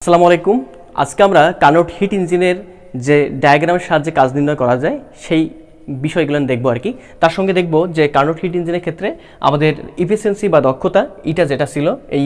আসসালামু আলাইকুম। আজকে আমরা কার্নোট হিট ইঞ্জিনের যে ডায়াগ্রামের সাহায্যে কাজ নির্ণয় করা যায় সেই বিষয়গুলো দেখবো আর কি। তার সঙ্গে দেখব যে কার্নোট হিট ইঞ্জিনের ক্ষেত্রে আমাদের ইফিসিয়েন্সি বা দক্ষতা ইটা যেটা ছিল এই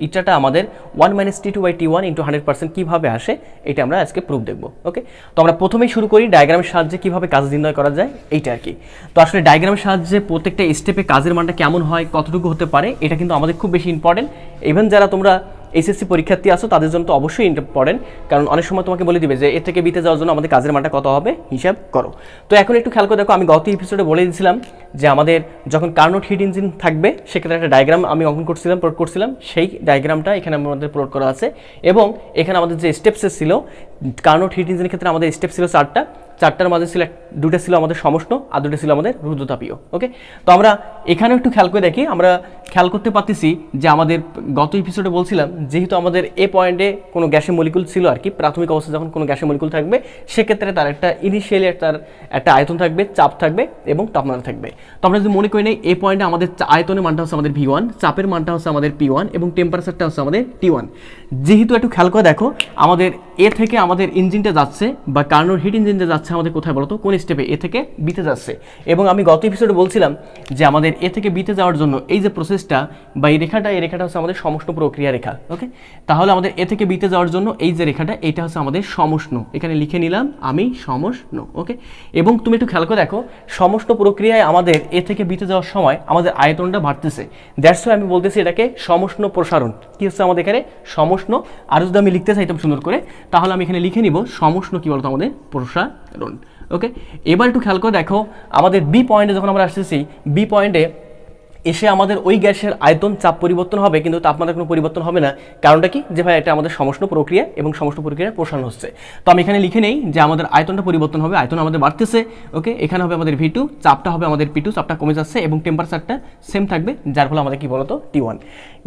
ইটাটা আমাদের 1 - T2/T1 × 100% কীভাবে আসে এটা আমরা আজকে প্রুফ দেখব। ওকে, তো আমরা প্রথমেই শুরু করি ডায়াগ্রামের সাহায্যে কীভাবে কাজ নির্ণয় করা যায় এইটা আর কি। তো আসলে ডায়াগ্রামের সাহায্যে প্রত্যেকটা স্টেপে কাজের মানটা কেমন হয়, কতটুকু হতে পারে, এটা কিন্তু আমাদের খুব বেশি ইম্পর্টেন্ট। ইভেন যারা তোমরা এইচএসসি পরীক্ষার্থী আসো তাদের জন্য তো অবশ্যই ইম্পর্টেন্ট, কারণ অনেক সময় তোমাকে বলে দিবে যে এ থেকে বিতে যাওয়ার জন্য আমাদের কাজের মানটা কত হবে হিসাব করো। তো এখন একটু খেয়াল করে দেখো, আমি গত এপিসোডে বলে দিয়েছিলাম যে আমাদের যখন কার্নোট হিট ইঞ্জিন থাকবে সেক্ষেত্রে একটা ডায়াগ্রাম আমি অঙ্কন প্লট করছিলাম, সেই ডায়াগ্রামটা এখানে আমাদের প্লট করা আছে। এবং এখানে আমাদের যে স্টেপসেস ছিল কার্নোট হিট ইঞ্জিনের ক্ষেত্রে আমাদের স্টেপ ছিল চারটার মাঝে ছিল দুটো ছিল আমাদের সমষ্ণ আর দুটো ছিল আমাদের রুদ্রতাপীয়। ওকে, তো আমরা এখানেও একটু খেয়াল করে দেখি, আমরা খেয়াল করতে পারতেছি যে আমাদের গত এপিসোডে বলছিলাম যেহেতু আমাদের এ পয়েন্টে কোনো গ্যাসের মলিকুল ছিল আর কি, প্রাথমিক অবস্থায় যখন কোনো গ্যাসের মলিকুল থাকবে সেক্ষেত্রে তার একটা ইনিশিয়ালি তার একটা আয়তন থাকবে, চাপ থাকবে এবং তাপমাত্রা থাকবে। তো আমরা যদি মনে করি নেই এই পয়েন্টে আমাদের আয়তনের মানটা হচ্ছে আমাদের V1, চাপের মানটা হচ্ছে আমাদের P1 এবং টেম্পারেচারটা হচ্ছে আমাদের T1। যেহেতু একটু খেয়াল করে দেখো আমাদের এ থেকে আমাদের ইঞ্জিনটা যাচ্ছে বা কার্নোট হিট ইঞ্জিনটা যাচ্ছে আমাদের কোথায় বলতো, কোন স্টেপে, এ থেকে বিতে যাচ্ছে। এবং আমি গত এপিসোডে বলছিলাম যে আমাদের এ থেকে বিতে যাওয়ার জন্য এই যে প্রসেসটা বা এই রেখাটা হচ্ছে আমাদের সমষ্ণ প্রক্রিয়া রেখা। ওকে, তাহলে আমাদের এ থেকে বিতে যাওয়ার জন্য এই যে রেখাটা এটা হচ্ছে আমাদের সমষ্ণ, এখানে লিখে নিলাম আমি সমষ্ণ। ওকে, এবং তুমি একটু খেয়াল করে দেখো সমষ্ণ প্রক্রিয়ায় আমাদের এ থেকে বিতে যাওয়ার সময় আমাদের আয়তনটা বাড়তেছে, দ্যাটস ওয়াই আমি বলতেছি এটাকে সমষ্ণ প্রসারণ। কি হচ্ছে আমাদের এখানে সমষ্ণ, আর যদি আমি লিখতে চাইতাম সুন্দর করে তাহলে আমি এখানে লিখে নিব সমষ্ণ কি বলতো আমাদের প্রসারণ। ওকে, এবার একটু খেয়াল করে দেখো আমাদের বি পয়েন্টে যখন আমরা আসতেছি, বি পয়েন্টে এসে আমাদের ওই গ্যাসের আয়তন চাপ পরিবর্তন হবে কিন্তু তাপমাত্রার কোনো পরিবর্তন হবে না। কারণটা কি, যে ভাই এটা আমাদের সমষ্ণ প্রক্রিয়া এবং সমষ্ণ প্রক্রিয়ার প্রসারণ হচ্ছে। তো আমি এখানে লিখে নেই যে আমাদের আয়তনটা পরিবর্তন হবে, আয়তন আমাদের বাড়তেছে। ওকে, এখানে হবে আমাদের V2, চাপটা হবে আমাদের P2, চাপটা কমে যাচ্ছে এবং টেম্পারেচারটা সেম থাকবে, যার ফলে আমাদের কি বলতো T1।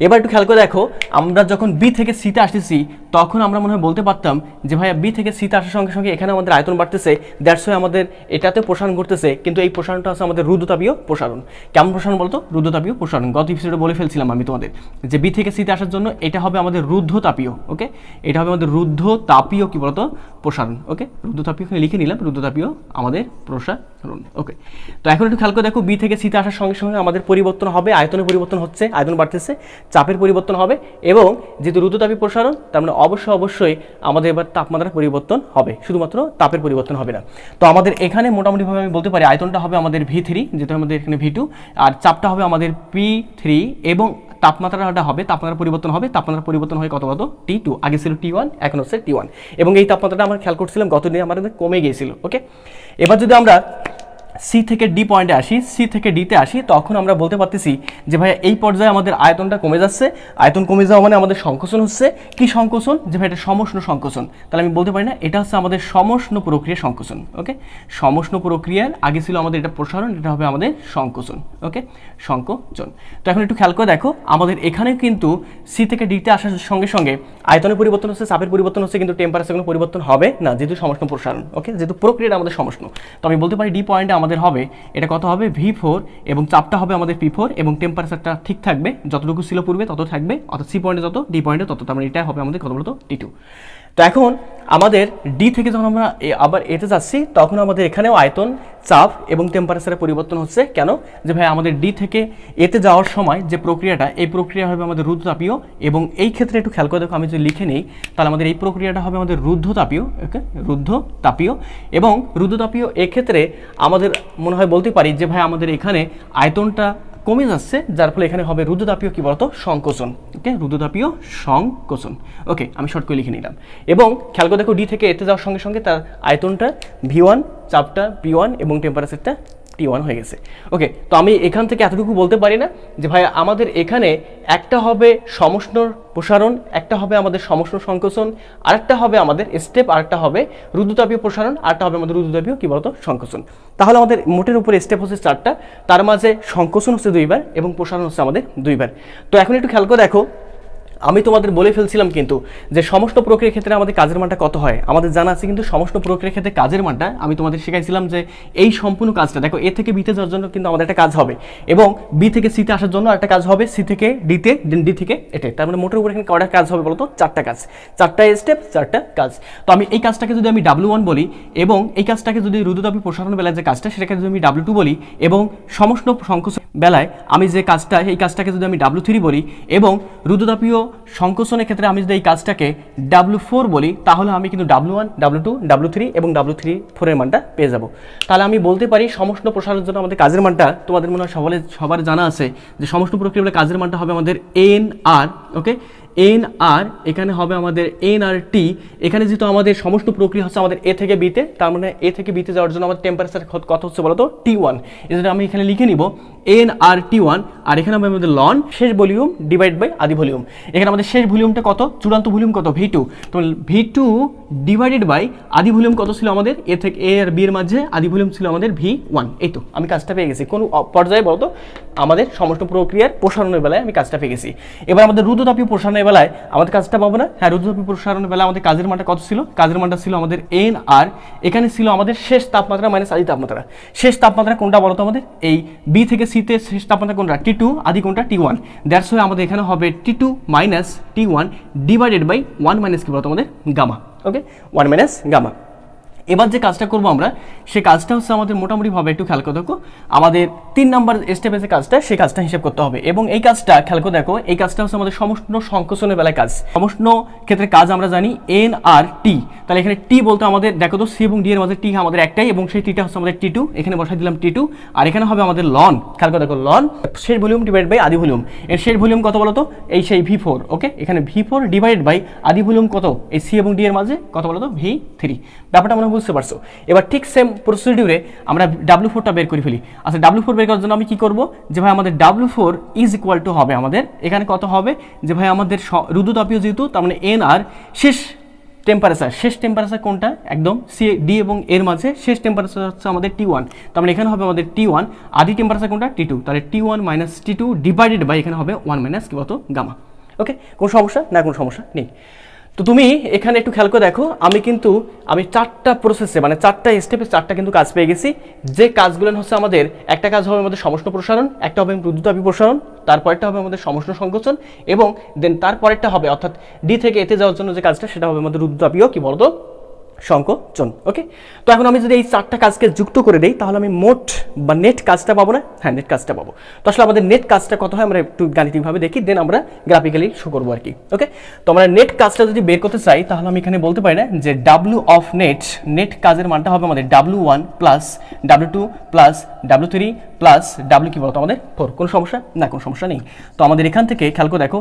এবার একটু খেয়াল করে দেখো আমরা যখন বি থেকে সিতে আসতেছি তখন আমরা মনে হয় বলতে পারতাম যে ভাইয়া বি থেকে সিতে আসার সঙ্গে সঙ্গে এখানে আমাদের আয়তন বাড়তেছে, দ্যাটস ওয়াই আমাদের এটাতে প্রসারণ করতেছে, কিন্তু এই প্রসারণটা হচ্ছে আমাদের রুদ্রতাপীয় প্রসারণ। কেমন প্রসারণ বলতো, রুদ্রতাপীয় প্রসারণ। গত এপিসোডে বলে ফেলছিলাম আমি তোমাদের যে বি থেকে সিতে আসার জন্য এটা হবে আমাদের রুদ্ধতাপীয়। ওকে, এটা হবে আমাদের রুদ্ধতাপীয় কি বলতো প্রসারণ। ওকে, রুদ্ধতাপীয় লিখে নিলাম, রুদ্ধতাপীয় আমাদের প্রসারণ। ওকে, তো এখন একটু খেয়াল করে দেখো বি থেকে সিতে আসার সঙ্গে সঙ্গে আমাদের পরিবর্তন হবে, আয়তনের পরিবর্তন হচ্ছে, আয়তন বাড়তেছে, চাপের পরিবর্তন হবে এবং যেহেতু রুদ্ধতাপীয় প্রসারণ তার মানে অবশ্যই আমাদের এবার তাপমাত্রার পরিবর্তন হবে, শুধুমাত্র তাপের পরিবর্তন হবে না। তো আমাদের এখানে মোটামুটিভাবে আমি বলতে পারি আয়তনটা হবে আমাদের V3, যেটা আমাদের এখানে V2, আর চাপটা হবে আমাদের P3 এবং তাপমাত্রাটা হবে, তাপমাত্রা পরিবর্তন হবে, তাপমাত্রা পরিবর্তন হয় কত T2, আগে ছিল T1 এখন হচ্ছে T1 এবং এই তাপমাত্রাটা আমরা খেয়াল করছিলাম গত দিনে আমাদের কমে গিয়েছিল। ওকে, এবার যদি আমরা সি থেকে ডি পয়েন্টে আসি, সি থেকে ডিতে আসি, তখন আমরা বলতে পারতেছি যে ভাই এই পর্যায়ে আমাদের আয়তনটা কমে যাচ্ছে, আয়তন কমে যাওয়া মানে আমাদের সংকোচন হচ্ছে। কি সংকোচন, যে ভাই এটা সমষ্ণ সংকোচন, তাহলে আমি বলতে পারি না এটা হচ্ছে আমাদের সমষ্ণ প্রক্রিয়া সংকোচন। ওকে, সমষ্ণ প্রক্রিয়ার আগে ছিল আমাদের এটা প্রসারণ, এটা হবে আমাদের সংকোচন। ওকে, সংকোচন। তো এখন একটু খেয়াল করে দেখো আমাদের এখানে কিন্তু সি থেকে ডিতে আসার সঙ্গে সঙ্গে আয়তনের পরিবর্তন হচ্ছে, চাপের পরিবর্তন হচ্ছে, কিন্তু টেম্পারেচার কোনো পরিবর্তন হবে না যেহেতু সমষ্ণ প্রসারণ। ওকে, যেহেতু প্রক্রিয়াটা আমাদের সমষ্ণ, তো আমি বলতে পারি ডি পয়েন্টে আমাদের হবে এটা কত হবে V4 এবং চাপটা হবে আমাদের P4 এবং টেম্পারেচারটা ঠিক থাকবে, যতটুকু ছিল পূর্বে তত থাকবে, অর্থাৎ সি পয়েন্টে যত ডি পয়েন্টে তত, তার মানে এটা হবে আমাদের কত বলতো T2। তো এখন আমাদের ডি থেকে যখন আমরা আবার এতে যাচ্ছি তখন আমাদের এখানেও আয়তন, চাপ এবং টেম্পারেচারের পরিবর্তন হচ্ছে। কেন, যে ভাই আমাদের ডি থেকে এতে যাওয়ার সময় যে প্রক্রিয়াটা, এই প্রক্রিয়া হবে আমাদের রুদ্ধতাপীয় এবং এই ক্ষেত্রে একটু খেয়াল করে দেখো আমি যদি লিখে নেই তাহলে আমাদের এই প্রক্রিয়াটা হবে আমাদের রুদ্ধতাপীয়। ওকে, রুদ্ধতাপীয় এবং রুদ্ধতাপীয় এক্ষেত্রে আমাদের মনে হয় বলতে পারি যে ভাই আমাদের এখানে আয়তনটা কমে যাচ্ছে, যার ফলে এখানে হবে রুদ্ধতাপীয় কি বলতো সংকোচন। ওকে, রুদ্ধতাপীয় সংকোচন। ওকে, আমি শর্ট করে লিখে নিলাম এবং খেয়াল করে দেখো ডি থেকে এতে যাওয়ার সঙ্গে সঙ্গে তার আয়তনটা V1, চাপটা P1 এবং টেম্পারেচারটা T1 হয়ে গেছে। ওকে, তো আমি এখান থেকে এতটুকু বলতে পারি না যে ভাই আমাদের এখানে একটা হবে সমষ্ণ প্রসারণ, একটা হবে আমাদের সমষ্ণ সংকোচন, আরেকটা হবে আমাদের স্টেপ, আরেকটা হবে রুদ্ধতাপীয় প্রসারণ, আরেকটা হবে আমাদের রুদ্ধতাপীয় কি বলতো সংকোচন। তাহলে আমাদের মোটের উপরে স্টেপ হচ্ছে 4টা, তার মাঝে সংকোচন হচ্ছে 2বার এবং প্রসারণ হচ্ছে আমাদের 2বার। তো এখন একটু খেয়াল করে দেখো আমি তোমাদের বলে ফেলছিলাম কিন্তু যে সমস্ত প্রক্রিয়ার ক্ষেত্রে আমাদের কাজের মানটা কত হয়, আমাদের জানা আছে কিন্তু সমস্ত প্রক্রিয়ার ক্ষেত্রে কাজের মানটা আমি তোমাদের শেখাইছিলাম যে এই সম্পূর্ণ কাজটা দেখো এ থেকে বিতে যাওয়ার জন্য কিন্তু আমাদের একটা কাজ হবে এবং বি থেকে সিতে আসার জন্য একটা কাজ হবে, সি থেকে ডিতে, দেন ডি থেকে এতে, তার মানে মোটের উপর এখানে কয়টা কাজ হবে বলতো? 4টা কাজ, 4টা স্টেপ, 4টা কাজ। তো আমি এই কাজটাকে যদি আমি W1 বলি এবং এই কাজটাকে যদি রুদ্রতাপীয় প্রসারণ বেলায় যে কাজটা সেটাকে যদি আমি W2 বলি এবং সমস্ত সংকোচন বেলায় আমি যে কাজটা এই কাজটাকে যদি আমি W3 বলি এবং রুদ্রতাপীয় সংকোচনের ক্ষেত্রে আমি যদি এই কাজটাকে W4 বলি, তাহলে আমি কিন্তু W1, W2, W3 এবং W4 এর মানটা পেয়ে যাব। তাহলে আমি বলতে পারি সমস্ত প্রসারের জন্য আমাদের কাজের মানটা, তোমাদের মনে হয় সবার জানা আছে যে সমস্ত প্রক্রিয়া বলে কাজের মানটা হবে আমাদের NR, ওকে, NR, এখানে হবে আমাদের NRT। এখানে যেহেতু আমাদের সমস্ত প্রক্রিয়া হচ্ছে আমাদের এ থেকে বিতে, তার মানে এ থেকে বিতে যাওয়ার জন্য আমাদের টেম্পারেচার কত হচ্ছে বলতো? T1। এজন্য আমি এখানে লিখে নিব NRT1, আর এখানে হবে আমাদের লন শেষ ভলিউম ডিভাইড বাই আদি ভলিউম। এখানে আমাদের শেষ ভলিউমটা কত, চূড়ান্ত ভলিউম কত? V2। তো V2 ডিভাইডেড বাই আদি ভলিউম কত ছিল আমাদের? এ থেকে এ আর বি এর মাঝে আদি ভলিউম ছিল আমাদের V1। এই তো আমি কাজটা পেয়ে গেছি। কোন পর্যায়ে বলতো? আমাদের সমস্ত প্রক্রিয়ার প্রসারণের বেলায় আমি কাজটা পেয়ে গেছি। এবার আমাদের রুদ্রতাপীয় প্রসারণের বেলায় আমাদের কাজটা পাবো না? হ্যাঁ, রুদ্রতাপীয় প্রসারণের বেলায় আমাদের কাজের মানটা কত ছিল? কাজের মানটা ছিল আমাদের NR। এখানে ছিল আমাদের শেষ তাপমাত্রা মাইনাস আদি তাপমাত্রা। শেষ তাপমাত্রা কোনটা বলতো আমাদের? এই বি থেকে সিতে শেষ তাপমাত্রা কোনটা? T2, আদি কোনটা? T1। দ্যাটস ওয়াই আমাদের এখানে হবে T2 minus T1 divided by 1 minus কি বলতো আমাদের? গামা। ওকে, 1 মাইনাস গামা। এবার যে কাজটা করবো আমরা, সে কাজটা হচ্ছে আমাদের মোটামুটিভাবে একটু খেয়াল করে দেখো, আমাদের 3 নাম্বার স্টেপে যে কাজটা, সেই কাজটা হিসাব করতে হবে। এবং এই কাজটা খেয়াল করে দেখো, এই কাজটা হচ্ছে আমাদের সমস্ত সংকোচনের বেলায় কাজ। সমস্ত ক্ষেত্রে কাজ আমরা জানি NRT। তাহলে এখানে টি বলতে আমাদের দেখো তো, সি এবং ডি এর মধ্যে টি আমাদের একটাই এবং সেই টিটা হচ্ছে আমাদের T2। এখানে বসাই দিলাম T2, আর এখানে হবে আমাদের লন। খেয়াল করে দেখো, লন শেষ ভলিউম ডিভাইড বাই আদি ভলিউম। এর শেষ ভলিউম কত বলতো? এই সেই V4। ওকে, এখানে V4 ডিভাইড বাই আদি ভলিউম কত? এই সি এবং ডি এর মাঝে কত বলতো? V3। ব্যাপারটা আমরা বুঝতে পারছো? এবার ঠিক সেম প্রসিডিউরে আমরা W4টা বের করে ফেলি। আচ্ছা, W4 বের করার জন্য আমি কি করব? যে ভাই আমাদের W4 ইজ ইকুয়াল টু হবে আমাদের এখানে কত হবে? যে ভাই আমাদের রুদ্রতাপীয় যেহেতু, তার মানে NR শেষ টেম্পারেচার কোনটা? একদম সি ডি এবং এর মাঝে শেষ টেম্পারেচার হচ্ছে আমাদের T1। তার মানে এখানে হবে আমাদের T1, আদি টেম্পারেচার কোনটা? T2। তাহলে T1 minus T2 divided by এখানে হবে 1 মাইনাস কি বলতো? গামা। ওকে, কোনো সমস্যা না? কোনো সমস্যা নেই। তো তুমি এখানে একটু খেয়াল করে দেখো, আমি 4টা প্রসেসে, মানে 4টা স্টেপে 4টা কিন্তু কাজ পেয়ে গেছি। যে কাজগুলো হচ্ছে আমাদের, একটা কাজ হবে আমাদের সমষ্ণ প্রসারণ, একটা হবে রুদ্রতাপীয় প্রসারণ, তারপরটা হবে আমাদের সমষ্ণ সংকোচন, এবং দেন তারপরেরটা হবে অর্থাৎ ডি থেকে এতে যাওয়ার জন্য যে কাজটা, সেটা হবে আমাদের রুদ্রতাপীয় কি বলতো? সংকোচন। ওকে, তো এখন আমি যদি এই 4টা কাজকে যুক্ত করে দেই, তাহলে আমি মোট বা নেট কাজটা পাবো না? হ্যাঁ, নেট কাজটা পাবো। তো আসলে আমাদের নেট কাজটা কত হয় আমরা একটু গাণিতিকভাবে দেখি, দেন আমরা গ্রাফিক্যালি শো করবো আর কি। ওকে, তো আমরা নেট কাজটা যদি বের করতে চাই, তাহলে আমি এখানে বলতে পারি না যে W অফ নেট কাজের মানটা হবে আমাদের W1 plus W2 plus W3 plus W কি বলতো আমাদের 4। কোনো সমস্যা না? কোনো সমস্যা নেই। তো আমাদের এখান থেকে খেয়াল করে দেখো,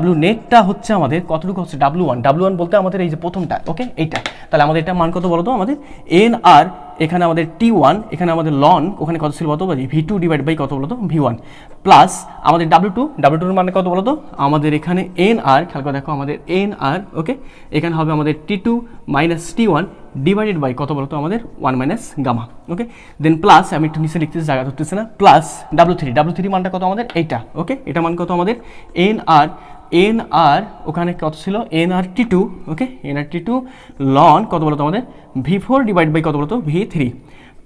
W নেটটা হচ্ছে আমাদের কতটুকু হচ্ছে? W1 বলতে আমাদের এই যে প্রথমটা, ওকে, এইটা। তাহলে আমাদের এটা মান কত বলতো? আমাদের NR, এখানে আমাদের T1, এখানে আমাদের লন, ওখানে কত ছিল বলতো? V2 ডিভাইড বাই কত বলতো? V1 প্লাস আমাদের W2 এর মানে কত বলতো? আমাদের এখানে NR, খেয়াল করে দেখো আমাদের NR, ওকে, এখানে হবে আমাদের T2 minus T1 divided by কত বলতো? আমাদের 1 মাইনাস গামা। ওকে, দেন প্লাস, আমি একটু নিচে লিখতেছি, জায়গা ধরতেছে না, প্লাস W3 মানটা কত আমাদের? এইটা। ওকে, এটা মান কত আমাদের? NR ওখানে কত ছিল? NRT2, ওকে, NRT2 লন কত বলতো আমাদের? V4 ডিভাইড বাই কত বলতো? V3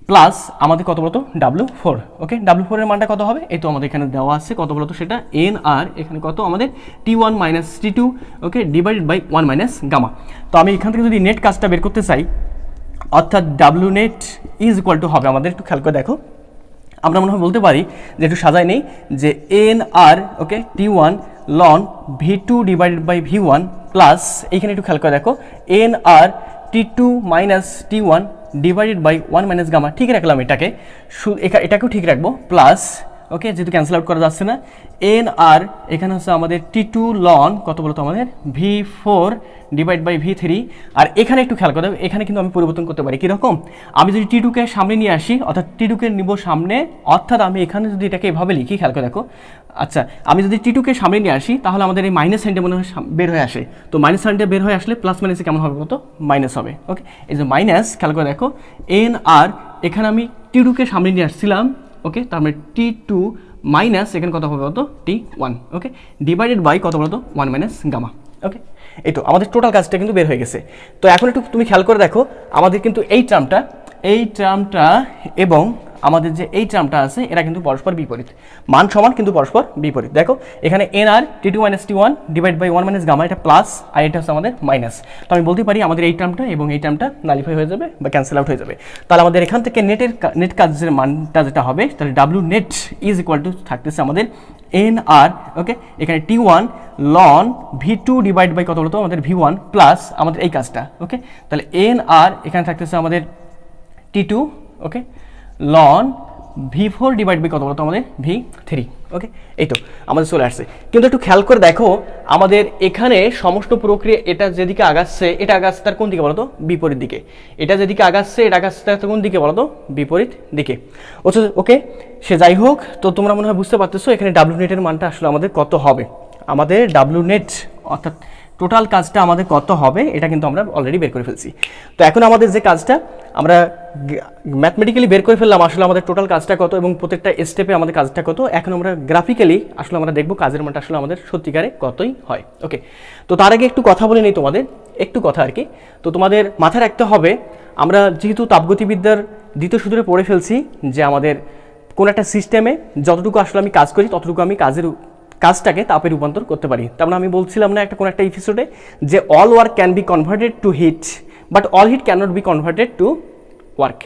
প্লাস আমাদের কত বলতো? W4। ওকে, W4 এর মানটা কত হবে? এই তো আমাদের এখানে দেওয়া আছে, কত বলতো সেটা? NR এখানে কত আমাদের? T1 minus T2, okay, divided by 1 minus gamma. তো আমি এখান থেকে যদি নেট কাজটা বের করতে চাই, অর্থাৎ W net is equal two হবে আমাদের, একটু খেয়াল করে দেখো, আমরা মনে হয় বলতে পারি যে একটু সাজাই নেই, যে NR, ওকে, T1 লন V2 divided by V1 plus, এইখানে একটু খেয়াল করে দেখো, NR T2 minus T1 divided by 1 minus gamma. ঠিক রাখলাম এটাকে, এটাকেও ঠিক রাখবো, প্লাস, ওকে, যেহেতু ক্যান্সেল আউট করা যাচ্ছে না, NR এখানে হচ্ছে আমাদের T2 লন কত বলতো আমাদের? V4 divide by V3। আর এখানে একটু খেয়াল করতে হবে, এখানে কিন্তু আমি পরিবর্তন করতে পারি। কীরকম? আমি যদি T2কে সামনে নিয়ে আসি, অর্থাৎ T2কে নিব সামনে, অর্থাৎ আমি এখানে যদি এটাকে এভাবে লিখি, খেয়াল করে দেখো, আচ্ছা, আমি যদি T2কে সামনে নিয়ে আসি, তাহলে আমাদের এই মাইনাস সাইনটা মনে হয় বের হয়ে আসে। তো মাইনাস সাইনটা বের হয়ে আসলে প্লাস মাইনাসে কেমন হবে বলতো? মাইনাস হবে। ওকে, এই যে মাইনাস, খেয়াল করে দেখো, NR এখানে আমি T2কে সামনে নিয়ে আসছিলাম, ওকে, তার মানে T2 মাইনাস এখানে কত হবে বলতো T1, ওকে, ডিভাইডেড বাই কত বলতো 1 মাইনাস গামা, ওকে। এই তো আমাদের টোটাল কাজটা কিন্তু বের হয়ে গেছে। তো এখন একটু তুমি খেয়াল করে দেখো, আমাদের কিন্তু এই টার্মটা এবং আমাদের যে এই টার্মটা আছে এরা কিন্তু পরস্পর বিপরীত, মান সমান কিন্তু পরস্পর বিপরীত। দেখো এখানে nr T2 minus T1 divide by 1 minus gamma, এটা প্লাস আর এটা হচ্ছে আমাদের মাইনাস। তো আমি বলতে পারি আমাদের এই টার্মটা এবং এই টার্মটা নালিফাই হয়ে যাবে বা ক্যান্সেল আউট হয়ে যাবে। তাহলে আমাদের এখান থেকে নেট কাজের মানটা যেটা হবে, তাহলে W net is equal two থাকতেছে আমাদের nr, ওকে, এখানে T1 লন V2 ডিভাইড বাই কত বলতো আমাদের V1 প্লাস আমাদের এই কাজটা, ওকে। তাহলে nr এখানে থাকতেছে আমাদের T2, okay, loan V4 divide by কত বলতো আমাদের V3, ওকে। এই তো আমাদের চলে আসছে। কিন্তু একটু খেয়াল করে দেখো আমাদের এখানে সমস্ত প্রক্রিয়া এটা যেদিকে আগাচ্ছে এটা আগাচ্ছে তার কোন দিকে বলতো বিপরীত দিকে, এটা যেদিকে আগাচ্ছে এটা আগাচ্ছে তার কোন দিকে বলতো বিপরীত দিকে, ওকে। সে যাই হোক, তো তোমরা মনে হয় বুঝতে পারতেছো এখানে ডাব্লিউ নেটের মানটা আসলে আমাদের কত হবে। আমাদের ডাব্লিউ নেট অর্থাৎ টোটাল কাজটা আমাদের কত হবে এটা কিন্তু আমরা অলরেডি বের করে ফেলছি। তো এখন আমাদের যে কাজটা আমরা ম্যাথমেটিক্যালি বের করে ফেললাম আসলে আমাদের টোটাল কাজটা কত এবং প্রত্যেকটা স্টেপে আমাদের কাজটা কত, এখন আমরা গ্রাফিক্যালি আসলে আমরা দেখব কাজের মানটা আসলে আমাদের সত্যিকারে কতই হয়, ওকে। তো তার আগে একটু কথা বলে নেই তোমাদের, একটু কথা আর কি। তো তোমাদের মাথায় রাখতে হবে আমরা যেহেতু তাপগতিবিদ্যার দ্বিতীয় সূত্রে পড়ে ফেলছি যে আমাদের কোন একটা সিস্টেমে যতটুকু আসলে আমি কাজ করি ততটুকু আমি কাজটাকে তাপে রূপান্তর করতে পারি। তার মানে আমি বলছিলাম না কোন একটা এপিসোডে যে all work can be converted to heat but all heat can not be converted to work.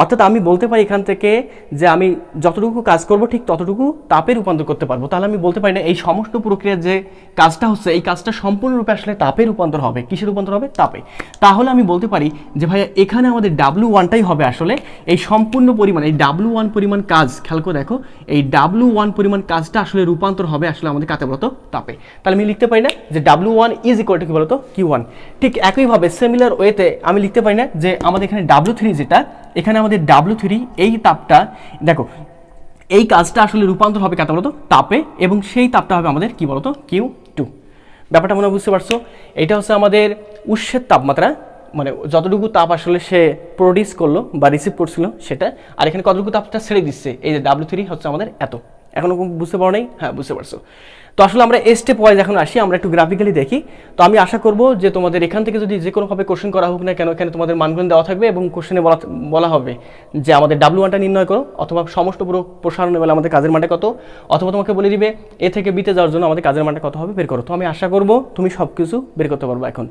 অর্থাৎ আমি বলতে পারি এখান থেকে যে আমি যতটুকু কাজ করব ঠিক ততটুকু তাপে রূপান্তর করতে পারবো। তাহলে আমি বলতে পারি না এই সমস্ত প্রক্রিয়ার যে কাজটা হচ্ছে এই কাজটা সম্পূর্ণরূপে আসলে তাপে রূপান্তর হবে। কিসে রূপান্তর হবে? তাপে। তাহলে আমি বলতে পারি যে ভাইয়া এখানে আমাদের W1টাই হবে আসলে এই সম্পূর্ণ পরিমাণ, এই W1 পরিমাণ কাজ, খেয়াল করে দেখো এই W1 পরিমাণ কাজটা আসলে রূপান্তর হবে আসলে আমাদের কাতে বলতো তাপে। তাহলে আমি লিখতে পারি না যে W1 ইজ ইকুয়াল টু কি বলতো Q1। ঠিক একইভাবে সিমিলার ওয়েতে আমি লিখতে পারি না যে আমাদের এখানে W3 যেটা, এখানে আমাদের W3 এই তাপটা দেখো এই কাজটা আসলে রূপান্তর হবে কাতে বলতো তাপে এবং সেই তাপটা হবে আমাদের কি বলতো Q2। ব্যাপারটা মনে বুঝতে পারছো? এটা হচ্ছে আমাদের উৎসের তাপমাত্রা, মানে যতটুকু তাপ আসলে সে প্রডিউস করলো বা রিসিভ করছিল সেটা, আর এখানে কতটুকু তাপটা ছেড়ে দিচ্ছে এই যে W3 হচ্ছে আমাদের এত। এখনো বুঝতে পারো নাই? হ্যাঁ বুঝতে পারছো। তো আসলে আমরা স্টেপ ওয়াইজ এখন আসি, আমরা একটু গ্রাফিক্যালি দেখি। তো আমি আশা করব যে তোমাদের এখান থেকে যদি যে কোনোভাবে কোশ্চেন করা হোক না কেন এখানে তোমাদের মানগুলো দেওয়া থাকবে এবং কোশ্চেনে বলা হবে যে আমাদের W1টা নির্ণয় করো, অথবা সমস্ত পুরো প্রসারণে বেলা আমাদের কাজের মানটা কত, অথবা তোমাকে বলে দিবে এ থেকে বিতে যাওয়ার জন্য আমাদের কাজের মানটা কত হবে বের করো। তো আমি আশা করব তুমি সব কিছু বের করতে পারবো এখন।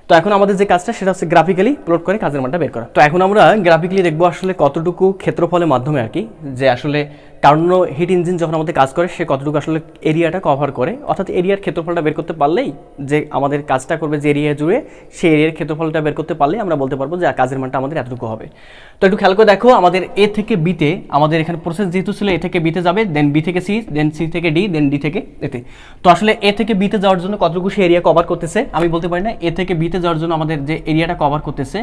তো এখন আমাদের যে কাজটা সেটা হচ্ছে গ্রাফিক্যালি প্লট করে কাজের মানটা বের করা। তো এখন আমরা গ্রাফিক্যালি দেখবো আসলে কতটুকু ক্ষেত্রফলের মাধ্যমে আর কি যে আসলে কার্নো হিট ইঞ্জিন যখন আমাদের কাজ করে সে কতটুকু আসলে এরিয়াটা কভার করে, অর্থাৎ এরিয়ার ক্ষেত্রফলটা বের করতে পারলেই যে আমাদের কাজটা করবে যে এরিয়া জুড়ে সেই এরিয়ার ক্ষেত্রফলটা বের করতে পারলেই আমরা বলতে পারবো যে কাজের মানটা আমাদের এতটুকু হবে। তো একটু খেয়াল করে দেখো আমাদের এ থেকে বিতে আমাদের এখানে প্রসেস যেহেতু ছিল এ থেকে বিতে যাবে, দেন বি থেকে সি, দেন সি থেকে ডি, দেন ডি থেকে এতে। তো আসলে এ থেকে বিতে যাওয়ার জন্য কতটুকু সে এরিয়া কভার করতেছে আমি বলতে পারি না। এ থেকে বিতে যাওয়ার জন্য আমাদের যে এরিয়াটা কভার করতেছে,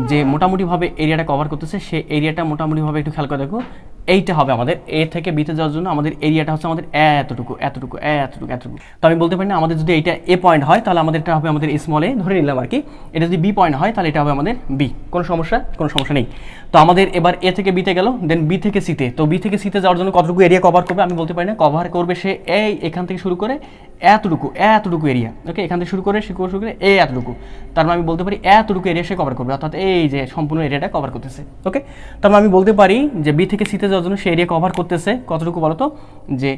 যে মোটামুটিভাবে এরিয়াটা কভার করতেছে সে এরিয়াটা মোটামুটিভাবে একটু খেয়াল করে দেখো এইটা হবে আমাদের এ থেকে বিতে যাওয়ার জন্য আমাদের এরিয়াটা হচ্ছে আমাদের এতটুকু এতটুকু এতটুকু এতটুকু। তো আমি বলতে পারি না আমাদের যদি এইটা এ পয়েন্ট হয় তাহলে আমাদের এটা হবে আমাদের স্মল এ ধরে নিলাম আর কি, এটা যদি বি পয়েন্ট হয় তাহলে এটা হবে আমাদের বি। কোনো সমস্যা নেই। তো আমাদের এবার এ থেকে বিতে গেল, দেন বি থেকে সিতে। তো বি থেকে সিতে যাওয়ার জন্য কতটুকু এরিয়া কভার করবে আমি বলতে পারি না, কভার করবে সে এই এখান থেকে শুরু করে এতটুকু এরিয়া, ওকে, এখান থেকে শুরু করে এতটুকু। তার মানে আমি বলতে পারি এতটুকু এরিয়া সে কভার করবে, অর্থাৎ এই যে সম্পূর্ণ এরিয়াটা কভার করতেছে, ওকে। তার মানে আমি বলতে পারি যে বি থেকে সিতে যাওয়ার জন্য সে এরিয়া কভার করতেছে কতটুকু বলো তো, যে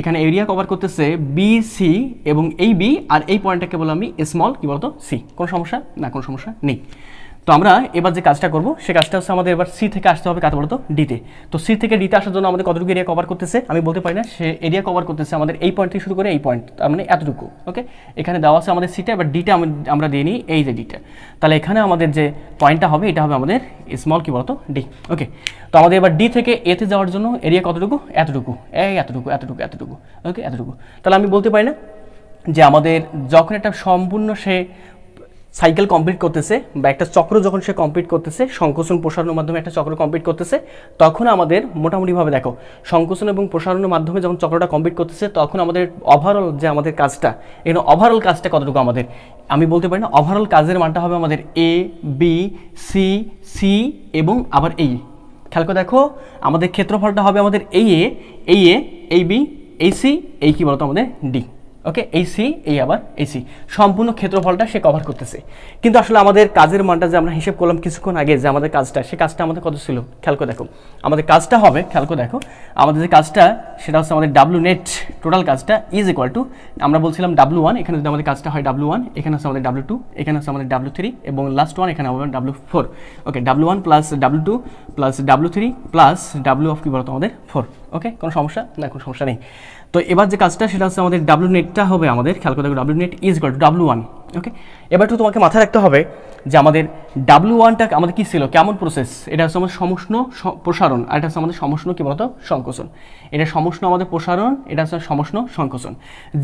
এখানে এরিয়া কভার করতেছে বি সি এবং এই বি আর এই পয়েন্টটাকে বললাম আমি স্মল কি বলতো সি। কোনো সমস্যা না? কোনো সমস্যা নেই। তো আমরা এবার যে কাজটা করবো সে কাজটা হচ্ছে আমাদের এবার সি থেকে আসতে হবে কাতে বলতো ডিতে। তো সি থেকে ডিতে আসার জন্য আমাদের কতটুকু এরিয়া কভার করতেছে আমি বলতে পারি না, সে এরিয়া কভার করতেছে আমাদের এই পয়েন্ট থেকে শুরু করে এই পয়েন্ট, তার মানে এতটুকু, ওকে। এখানে দেওয়া আছে আমাদের সিটা, এবার ডিটা আমরা দিয়ে নিই এই যে ডিটা। তাহলে এখানে আমাদের যে পয়েন্টটা হবে এটা হবে আমাদের স্মল কি বলতো ডি, ওকে। তো আমাদের এবার ডি থেকে এতে যাওয়ার জন্য এরিয়া কতটুকু? এতটুকু, এতটুকু, ওকে, এতটুকু। তাহলে আমি বলতে পারি না যে আমাদের যখন একটা সম্পূর্ণ সে সাইকেল কমপ্লিট করতেছে বা একটা চক্র যখন সে কমপ্লিট করতেছে, সংকোচন প্রসারণের মাধ্যমে একটা চক্র কমপ্লিট করতেছে, তখন আমাদের মোটামুটিভাবে দেখো সংকোচন এবং প্রসারণের মাধ্যমে যখন চক্রটা কমপ্লিট করতেছে তখন আমাদের ওভারঅল যে আমাদের কাজটা, এখানে ওভারঅল কাজটা কতটুকু আমাদের আমি বলতে পারি না, ওভারঅল কাজের মানটা হবে আমাদের এ বি সি সি এবং আবার এই, খেয়াল করে দেখো আমাদের ক্ষেত্রফলটা হবে আমাদের এই এ, এই বি, এই সি, এই কি বলতো আমাদের ডি। ওকে, এই সি, এই আবার এই সি, সম্পূর্ণ ক্ষেত্রফলটা সে কভার করতেছে। কিন্তু আসলে আমাদের কাজের মানটা যে আমরা হিসেব করলাম কিছুক্ষণ আগে, যে আমাদের কাজটা, সে কাজটা আমাদের কত ছিল খেয়াল করে দেখো। আমাদের কাজটা হবে, খেয়াল করে দেখো, আমাদের যে কাজটা সেটা হচ্ছে আমাদের ডাব্লু নেট টোটাল কাজটা ইজ ইকুয়াল টু, আমরা বলছিলাম ডাব্লু 1, এখানে যদি আমাদের কাজটা হয় ডাব্লু 1, এখানে হচ্ছে আমাদের ডাব্লু 2, এখানে হচ্ছে আমাদের ডাব্লু 3 এবং লাস্ট 1 এখানে হবে W 4। Okay, W 1 plus W 2 plus W 3 plus W of কি বলতো আমাদের 4। ওকে, কোনো সমস্যা না? কোনো সমস্যা নেই। তো এবার যে কাজটা সেটা হচ্ছে আমাদের ডাব্লু নেটটা হবে আমাদের, খেয়াল করে দেখো, W net is equal to W 1। ওকে, এবার তো তোমাকে মাথায় রাখতে হবে যে আমাদের ডাব্লু 1টা আমাদের কি ছিল, কেমন প্রসেস, এটা হচ্ছে আমাদের সমষ্ণ প্রসারণ, আর এটা হচ্ছে আমাদের সমষ্ণ কি বলতো সংকোচন। এটা সমষ্ণ আমাদের প্রসারণ, এটা হচ্ছে সমষ্ণ সংকোচন।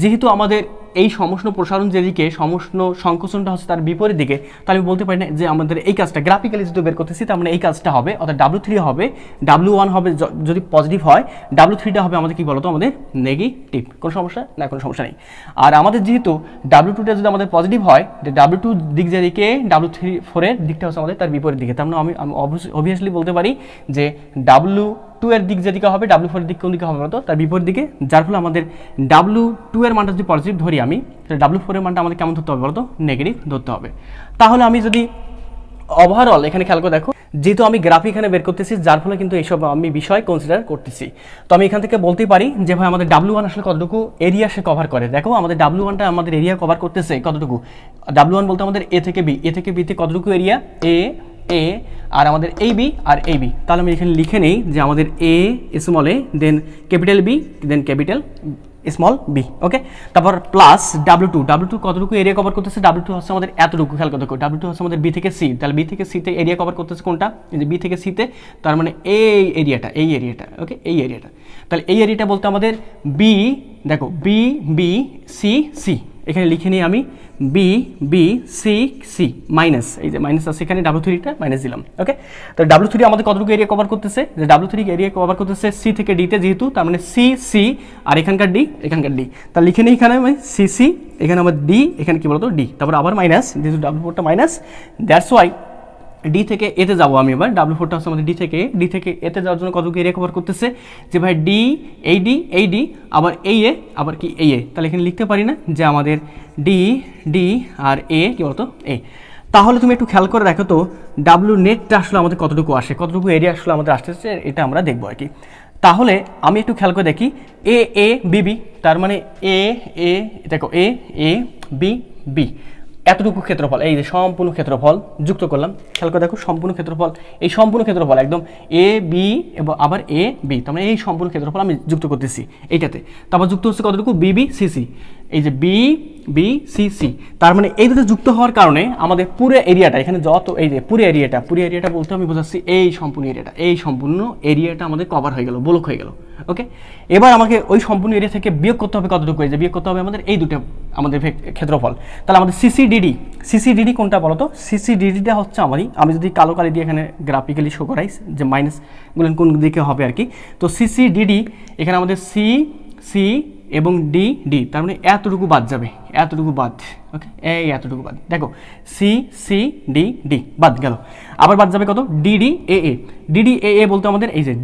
যেহেতু আমাদের এই সমষ্ণ প্রসারণ যেদিকে, সমষ্ণ সংকোচনটা হচ্ছে তার বিপরীত দিকে, তাহলে আমি বলতে পারি না যে আমাদের এই কাজটা গ্রাফিক্যালি যদি বের করতেছি তার মানে এই কাজটা হবে, অর্থাৎ ডাব্লু 3 হবে, ডাব্লু 1 হবে যদি পজিটিভ হয়, ডাব্লু 3টা হবে আমাদের কি বলতো আমাদের নেগেটিভ। কোনো সমস্যা না? কোনো সমস্যা নেই। আর আমাদের যেহেতু ডাব্লু 2টা যদি আমাদের পজিটিভ হয়, ডাব্লু 2 দিক যেদিকে, ডাব্লু 4 দিকটা হচ্ছে আমাদের তার বিপরীত দিকে। তার মানে আমি অবভিয়াসলি বলতে পারি যে ডাব্লু 2 এর দিক যেদিকে হবে, ডাব্লু 4 এর দিক কোন দিকে হবে বলতো, তার বিপরীত দিকে। যার ফলে আমাদের ডাব্লু 2 এর মানটা যদি পজিটিভ ধরি আমি, তাহলে ডাব্লু 4 এর মানটা আমাদের কেমন ধরতে হবে বলতো, নেগেটিভ ধরতে হবে। তাহলে আমি যদি ওভারঅল এখানে খেয়াল করে দেখো, যেহেতু আমি গ্রাফ এখানে বের করতেছি, যার ফলে কিন্তু এইসব আমি বিষয় কনসিডার করতেছি। তো আমি এখান থেকে বলতেই পারি যে ভাই আমাদের ডাব্লু 1 আসলে কতটুকু এরিয়া সে কভার করে। দেখো আমাদের ডাব্লু 1টা আমাদের এরিয়া কভার করতেছে কতটুকু, ডাব্লু 1 বলতে আমাদের এ থেকে বি, এ থেকে বিতে কতটুকু এরিয়া, এ আর আমাদের এই বি আর এই বি। তাহলে আমি এখানে লিখে নেই যে আমাদের a small A, then capital B, then capital small B. ওকে, তারপর প্লাস ডাব্লু 2 কতটুকু এরিয়া কভার করতেছে, ডাব্লু 2 হচ্ছে আমাদের এতটুকু। খেয়াল করে দেখো, ডাব্লু 2 হচ্ছে আমাদের বি থেকে সি, তাহলে বি থেকে সিতে এরিয়া কভার করতেছে কোনটা, এই যে বি থেকে সিতে, তার মানে এই এরিয়াটা। ওকে, এই এরিয়াটা, তাহলে এই এরিয়াটা বলতে আমাদের বি, দেখো বি বি সি সি, এখানে লিখে নিই আমি b b c c minus, এই যে মাইনাস আছে এখানে, ডাব্লু 3টা মাইনাস দিলাম। ওকে, তো ডাব্লু 3 আমাদের কতটুকু এরিয়া কভার করতেছে, যে ডাব্লু 3 এরিয়া কভার করতেছে সি থেকে ডিতে, যেহেতু তার মানে সি সি আর এখানকার ডি, তাহলে লিখে নিই এখানে সি সি, এখানে আমার ডি, এখানে কি বলতো ডি, তারপর আবার মাইনাস, যেহেতু ডাব্লু 4টা মাইনাস, দ্যাটস ওয়াই ডি থেকে এতে যাবো আমি এবার। ডাব্লু 4টা হচ্ছে আমাদের ডি থেকে এতে যাওয়ার জন্য কতটুকু এরিয়া কভার করতেছে, যে ভাই ডি, এই ডি আবার এই এ, আবার কি এই এ, তাহলে এখানে লিখতে পারি না যে আমাদের ডি আর এ কি বলতো এ। তাহলে তুমি একটু খেয়াল করে দেখো তো ডাব্লু নেটটা আসলে আমাদের কতটুকু আসে, কতটুকু এরিয়া আসলে আমাদের আসতেছে, এটা আমরা দেখবো আর কি। তাহলে আমি একটু খেয়াল করে দেখি, এ বি বি, তার মানে এ দেখো এ বি বি, এতটুকু ক্ষেত্রফল, এই যে সম্পূর্ণ ক্ষেত্রফল যুক্ত করলাম। খেয়াল করে দেখো সম্পূর্ণ ক্ষেত্রফল, এই সম্পূর্ণ ক্ষেত্রফল একদম এ বি এবং আবার এ বি, তার মানে এই সম্পূর্ণ ক্ষেত্রফল আমি যুক্ত করতেছি এইটাতে। তারপর যুক্ত হচ্ছে কতটুকু, বি বি সি সি, এই যে বি বি সি সি, তার মানে এই দুটো যুক্ত হওয়ার কারণে আমাদের পুরো এরিয়াটা, এখানে যত এই যে পুরো এরিয়াটা বলতে আমি বোঝাচ্ছি এই সম্পূর্ণ এরিয়াটা আমাদের কভার হয়ে গেল, ব্লক হয়ে গেল। ওকে, এবার আমাকে ওই সম্পূর্ণ এরিয়া থেকে বিয়োগ করতে হবে কতটুকু, এই যে বিয়োগ করতে হবে আমাদের এই দুটো আমাদের ক্ষেত্রফল। তাহলে আমাদের সিসিডিডি কোনটা বলো তো, সিসিডিডিটা হচ্ছে আমি যদি কালো কালি দিয়ে এখানে গ্রাফিক্যালি শো করাই যে মাইনাসগুলো কোন দিকে হবে আর কি। তো সিসিডিডি এখানে আমাদের সি এবং ডি, তার মানে এতটুকু বাদ যাবে, ওকে, এই এতটুকু বাদ, দেখো ডি বাদ গেল। আবার বাদ যাবে কত, ডিডি এ বলতে আমাদের এই যে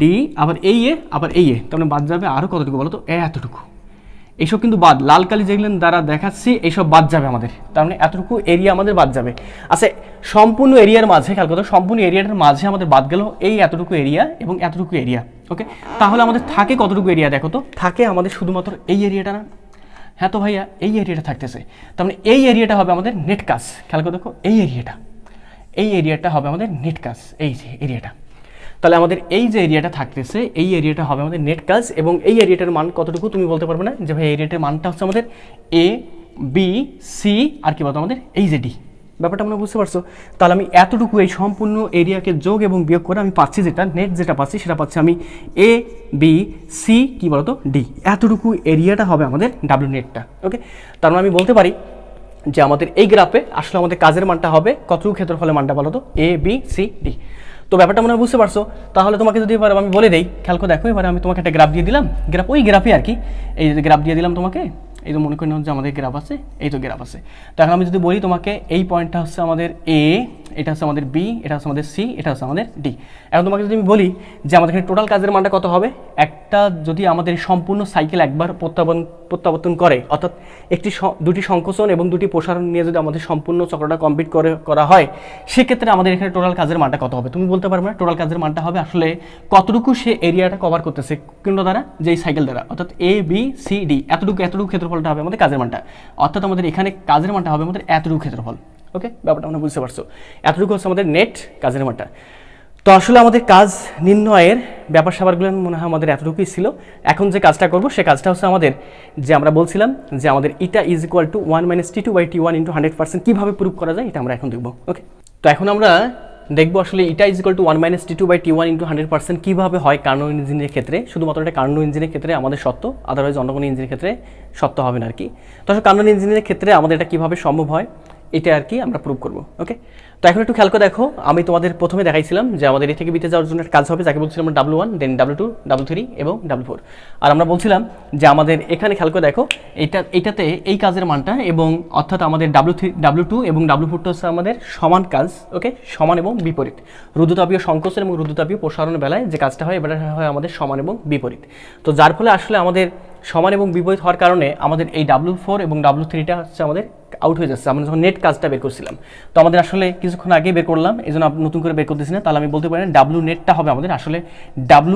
ডি আবার এই এ, তার মানে বাদ যাবে আরও কতটুকু বলো তো, এতটুকু। এইসব কিন্তু বাদ, লাল কালি যেগুলো দ্বারা দেখাচ্ছি এইসব বাদ যাবে আমাদের, তার মানে এতটুকু এরিয়া আমাদের বাদ যাবে। আচ্ছা, সম্পূর্ণ এরিয়ার মাঝে খেয়াল করো, সম্পূর্ণ এরিয়াটার মাঝে আমাদের বাদ গেল এই এতটুকু এরিয়া এবং এতটুকু এরিয়া। ওকে, তাহলে আমাদের থাকে কতটুকু এরিয়া, দেখো তো থাকে আমাদের শুধুমাত্র এই এরিয়াটা না, হ্যাঁ তো ভাইয়া এই এরিয়াটা থাকতেছে, তার মানে এই এরিয়াটা হবে আমাদের নেট কাজ। খেয়াল করে দেখো এই এরিয়াটা হবে আমাদের নেট কাজ, এই যে এরিয়াটা। তাহলে আমাদের এই যে এরিয়াটা থাকতেছে, এই এরিয়াটা হবে আমাদের নেট কাজ, এবং এই এরিয়াটার মান কতটুকু তুমি বলতে পারবে না, যে ভাই এরিয়াটার মানটা হচ্ছে আমাদের এ বি সি আর কি বলতো আমাদের এই যে ডি। ব্যাপারটা আমরা বুঝতে পারছো? তাহলে আমি এতটুকু এই সম্পূর্ণ এরিয়াকে যোগ এবং বিয়োগ করে আমি পাচ্ছি যেটা নেট, যেটা পাচ্ছি সেটা পাচ্ছি আমি এ বি সি কি বলতো ডি, এতটুকু এরিয়াটা হবে আমাদের ডাব্লিউ নেটটা। ওকে, তার মানে আমি বলতে পারি যে আমাদের এই গ্রাফে আসলে আমাদের কাজের মানটা হবে কতটুকু ক্ষেত্রফলের মানটা বলো তো, এ বি সি ডি। তো ব্যাপারটা মনে হয় বুঝতে পারছো? তাহলে তোমাকে যদি এবার আমি বলে দেই, খেয়াল করে দেখো, এবারে আমি তোমাকে একটা গ্রাফ দিয়ে দিলাম, ওই গ্রাফে আর কি, এই যে গ্রাফ দিয়ে দিলাম তোমাকে, এই তো মনে করি না যে আমাদের গ্রাফ আছে, এই তো গ্রাফ আছে। তো এখন আমি যদি বলি তোমাকে এই পয়েন্টটা হচ্ছে আমাদের এ, এটা হচ্ছে আমাদের বি, এটা হচ্ছে আমাদের সি, এটা হচ্ছে আমাদের ডি। এখন তোমাকে যদি আমি বলি যে আমাদের এখানে টোটাল কাজের মানটা কত হবে, একটা যদি আমাদের সম্পূর্ণ সাইকেল একবার প্রত্যাবর্তন করে, অর্থাৎ দুটি সংকোচন এবং দুটি প্রসারণ নিয়ে যদি আমাদের সম্পূর্ণ চক্রটা কমপ্লিট করা হয়, সেক্ষেত্রে আমাদের এখানে টোটাল কাজের মানটা কত হবে? তুমি বলতে পারবে না। টোটাল কাজের মানটা হবে আসলে কতটুকু সে এরিয়াটা কভার করতেছে কোনটা দ্বারা, যে এই সাইকেল দ্বারা, অর্থাৎ এ বি সি ডি, এতটুকু ক্ষেত্রফলটা হবে আমাদের কাজের মানটা। অর্থাৎ আমাদের এখানে কাজের মানটা হবে আমাদের এতটুকু ক্ষেত্রফল। ওকে, ব্যাপারটা আমরা বুঝতে পারছো? এতটুকু হচ্ছে আমাদের নেট কাজের মানটা। তো আসলে আমাদের কাজ নির্ণয়ের ব্যাপার স্যাপারগুলো মনে হয় আমাদের এতটুকুই ছিল। এখন যে কাজটা করব সে কাজটা হচ্ছে আমাদের, যে আমরা বলছিলাম যে আমাদের ইটা ইজ ইকুয়াল টু 1 - T2/T1 × 100% কীভাবে প্রুভ করা যায়, এটা আমরা এখন দেখব। ওকে, তো এখন আমরা দেখবো আসলে ইটা ইজ ইকুয়াল টু 1 - T2/T1 × 100% কীভাবে হয় কার্নো ইঞ্জিনের ক্ষেত্রে। শুধুমাত্র এটা কার্নো ইঞ্জিনের ক্ষেত্রে আমাদের সত্য, আদারওয়াইজ অন্য কোনো ইঞ্জিনের ক্ষেত্রে সত্য হবে না আর কি। তো আসলে কার্নো ইঞ্জিনের ক্ষেত্রে আমাদের এটা কীভাবে সম্ভব হয়, এটা আর কি আমরা প্রুভ করব। ওকে, তো এখন একটু খেয়াল করে দেখো, আমি তোমাদের প্রথমে দেখাইছিলাম যে আমাদের এ থেকে বিতে যাওয়ার জন্য একটা কাজ হবে, যাকে বলছিলাম W1, দেন W2, W3 এবং W4। আর আমরা বলছিলাম যে আমাদের এখানে খেয়াল করে দেখো, এটাতে এই কাজের মানটা, এবং অর্থাৎ আমাদের W2 এবং W4টা হচ্ছে আমাদের সমান কাজ। ওকে, সমান এবং বিপরীত। রুদ্ধতাপীয় সংকোচন এবং রুদ্ধতাপীয় প্রসারণের বেলায় যে কাজটা হয়, এবারে হয় আমাদের সমান এবং বিপরীত। তো যার ফলে আসলে আমাদের সমান এবং বিপরীত হওয়ার কারণে আমাদের এই W4 এবং W3টা হচ্ছে আমাদের আউট হয়ে যাচ্ছে। আমরা যখন নেট কাজটা বের করছিলাম, তো আমাদের আসলে কিছুক্ষণ আগে বের করলাম, এই জন্য নতুন করে বের করতেছি না। তাহলে আমি বলতে পারি না ডাব্লু নেটটা হবে আমাদের আসলে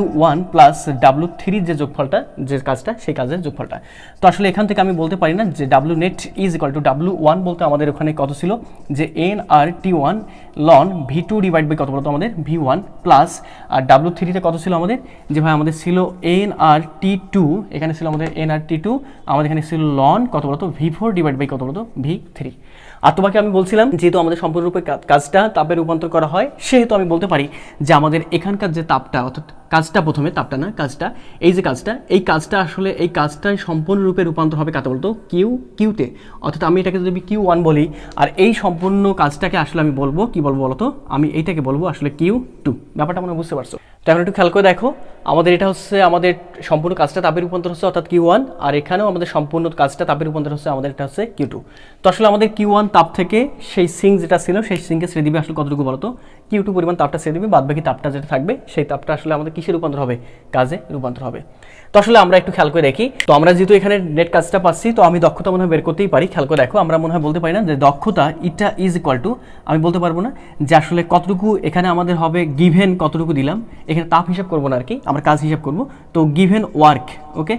W1 + W3 যে যোগফলটা, যে কাজটা, সেই কাজের যোগফলটা। তো আসলে এখান থেকে আমি বলতে পারি না যে W net is equal two W1 বলতে আমাদের ওখানে কত ছিল, যে nRT1 ln V2 / কত বলতো আমাদের V1 প্লাস, আর W3তে কত ছিল আমাদের, যে ভাই আমাদের ছিল nRT2, এখানে ছিল আমাদের nRT2, আমাদের এখানে ছিল ln কত বলতো V4 / কত বলতো V3। আর তোমাকে আমি বলছিলাম যেহেতু আমাদের সম্পূর্ণরূপে কাজটা তাপে রূপান্তর করা হয়, সেহেতু আমি বলতে পারি যে আমাদের এখানকার যে তাপটা, অর্থাৎ কাজটা, প্রথমে তাপটা না, কাজটা, এই যে কাজটা, এই কাজটা আসলে এই কাজটাই সম্পূর্ণরূপে রূপান্তর হবে কাতে বলতো কিউতে। অর্থাৎ আমি এটাকে যদি Q1 বলি, আর এই সম্পূর্ণ কাজটাকে আসলে আমি বলবো কি বলবো বলতো, আমি এইটাকে বলবো আসলে Q2। ব্যাপারটা মনে বুঝতে পারছো? তো এখন একটু খেয়াল করে দেখো, আমাদের এটা হচ্ছে আমাদের সম্পূর্ণ কাজটা তাপে রূপান্তর হচ্ছে অর্থাৎ Q1, আর এখানেও আমাদের সম্পূর্ণ কাজটা তাপে রূপান্তর হচ্ছে আমাদের এটা হচ্ছে Q2। তো আসলে আমাদের Q1 তাপ থেকে সেই সিঙ্ক যেটা ছিল, সেই সিঙ্কে ছেড়ে দিবে আসলে কতটুকু বলতো, Q2 পরিমাণ তাপটা ছেড়ে দিবে, বাদবাকি তাপটা যেটা থাকবে সেই তাপটা আসলে আমাদের কিসে রূপান্তর হবে, কাজে রূপান্তর হবে। তো আসলে আমরা একটু খেয়াল করে দেখি, তো আমরা যেহেতু এখানে নেট কাজটা পাচ্ছি, তো আমি দক্ষতা মনে হয় বের করতেই পারি। খেয়াল করে দেখো, আমরা মনে হয় বলতে পারি না যে দক্ষতা ইটা ইজ ইকুয়াল টু, আমি বলতে পারবো না যে আসলে কতটুকু এখানে আমাদের হবে, গিভেন কতটুকু দিলাম, এখানে তাপ হিসাব করবো না আর কি, আমরা কাজ হিসাব করবো। তো গিভেন ওয়ার্ক, ওকে,